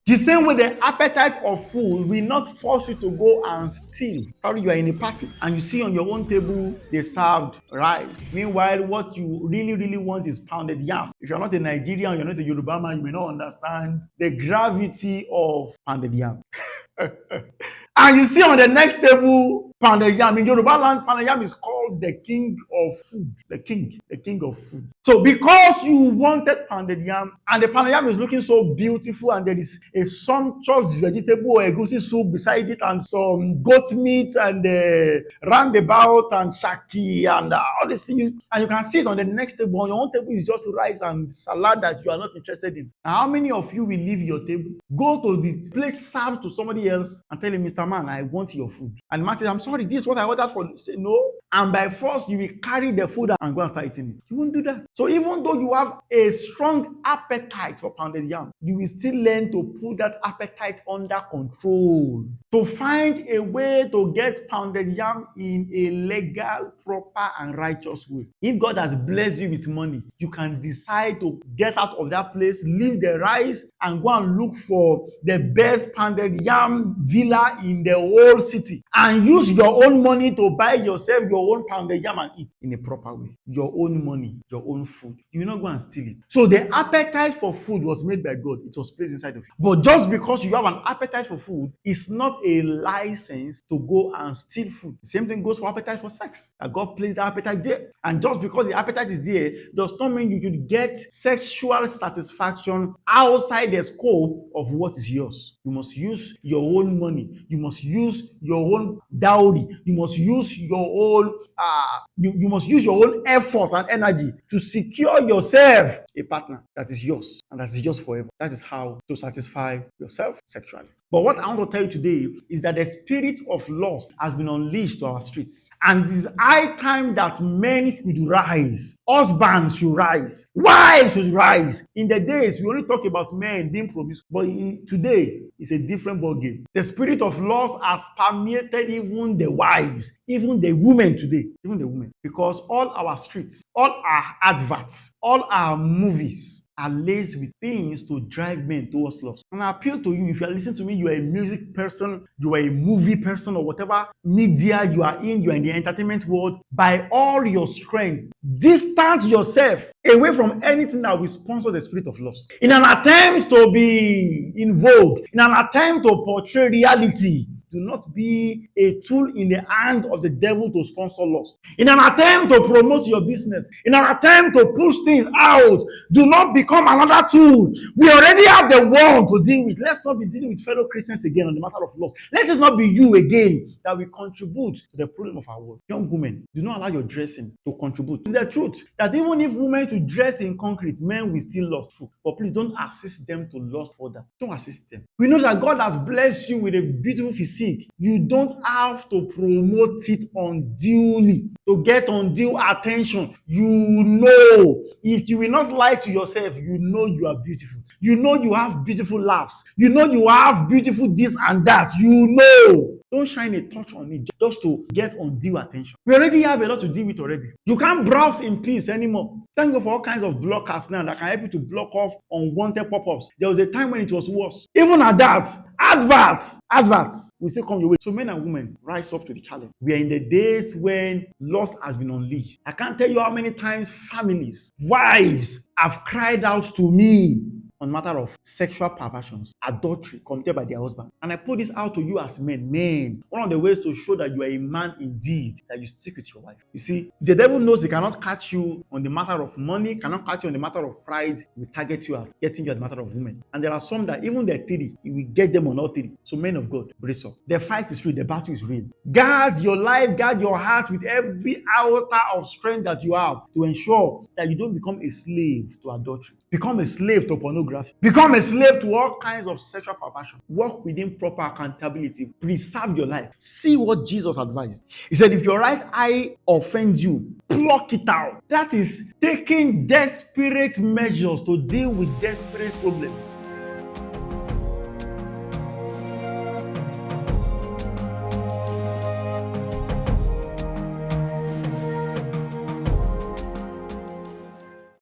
The same way the appetite of food will not force you to go and steal. Probably you are in a party and you see on your own table they served rice. Meanwhile, what you really want is pounded yam. If you're not a Nigerian, you're not a Yoruba man, you may not understand the gravity of pounded yam. And you see on the next table, pounded yam. In Yoruba land, pounded yam is called the king of food. The king of food. So because you wanted pounded yam, and the pounded yam is looking so beautiful, and there is a sumptuous vegetable or egusi soup beside it, and some goat meat, and roundabout, and shaki, and all these things, and you can see it on the next table. On your own table is just rice and salad that you are not interested in. And how many of you will leave your table, go to the place served to somebody else, and tell him, Mr. Man, I want your food. And the man says, I'm sorry, this is what I ordered for. You say no. And by force, you will carry the food and go and start eating it. You won't do that. So even though you have a strong appetite for pounded yam, you will still learn to put that appetite under control. To find a way to get pounded yam in a legal, proper, and righteous way. If God has blessed you with money, you can decide to get out of that place, leave the rice, and go and look for the best pounded yam villa in the whole city, and use your own money to buy yourself your own pounded yam and eat in a proper way. Your own money, your own food. You will not go and steal it. So the appetite for food was made by God. It was placed inside of you. But just because you have an appetite for food, it's not a license to go and steal food. The same thing goes for appetite for sex. That God placed the appetite there. And just because the appetite is there, does not mean you should get sexual satisfaction outside the scope of what is yours. You must use your own money. You must use your own dowry. You must use your own you must use your own efforts and energy to secure yourself a partner that is yours and that is yours forever. That is how to satisfy yourself sexually. But what I want to tell you today is that the spirit of lust has been unleashed to our streets. And it is high time that men should rise. Husbands should rise. Wives should rise. In the days, we only talk about men being promiscuous. But today, it's a different ballgame. The spirit of lust has permeated even the wives, even the women today. Even the women. Because all our streets, all our adverts, all our movies are laced with things to drive men towards lust. And I appeal to you, if you are listening to me, you are a music person, you are a movie person, or whatever media you are in the entertainment world, by all your strength, distance yourself away from anything that will sponsor the spirit of lust. In an attempt to be in vogue, in an attempt to portray reality, do not be a tool in the hand of the devil to sponsor lust. In an attempt to promote your business, in an attempt to push things out, do not become another tool. We already have the one to deal with. Let's not be dealing with fellow Christians again on the matter of lust. Let it not be you again that will contribute to the problem of our world. Young women, do not allow your dressing to contribute. It's the truth that even if women to dress in concrete, men will still lust. But please don't assist them to lust further. Don't assist them. We know that God has blessed you with a beautiful physique. You don't have to promote it unduly to get undue attention. You know, if you will not lie to yourself, you know you are beautiful. You know you have beautiful laughs. You know you have beautiful this and that. You know. Don't shine a torch on it just to get undue attention. We already have a lot to deal with already. You can't browse in peace anymore. Thank God for all kinds of blockers now that can help you to block off unwanted pop-ups. There was a time when it was worse. Even at that, adverts will still come your way. So men and women, rise up to the challenge. We are in the days when lust has been unleashed. I can't tell you how many times families, wives have cried out to me on matter of sexual perversions, adultery committed by their husband. And I put this out to you as men. Men, one of the ways to show that you are a man indeed, that you stick with your wife. You see, the devil knows he cannot catch you on the matter of money, cannot catch you on the matter of pride. He will target you at getting you at the matter of women. And there are some that even the three, he will get them on all three. So men of God, brace up. The fight is real, the battle is real. Guard your life, guard your heart with every iota of strength that you have to ensure that you don't become a slave to adultery. Become a slave to pornography. Become a slave to all kinds of sexual perversion. Work within proper accountability. Preserve your life. See what Jesus advised. He said, if your right eye offends you, pluck it out. That is taking desperate measures to deal with desperate problems.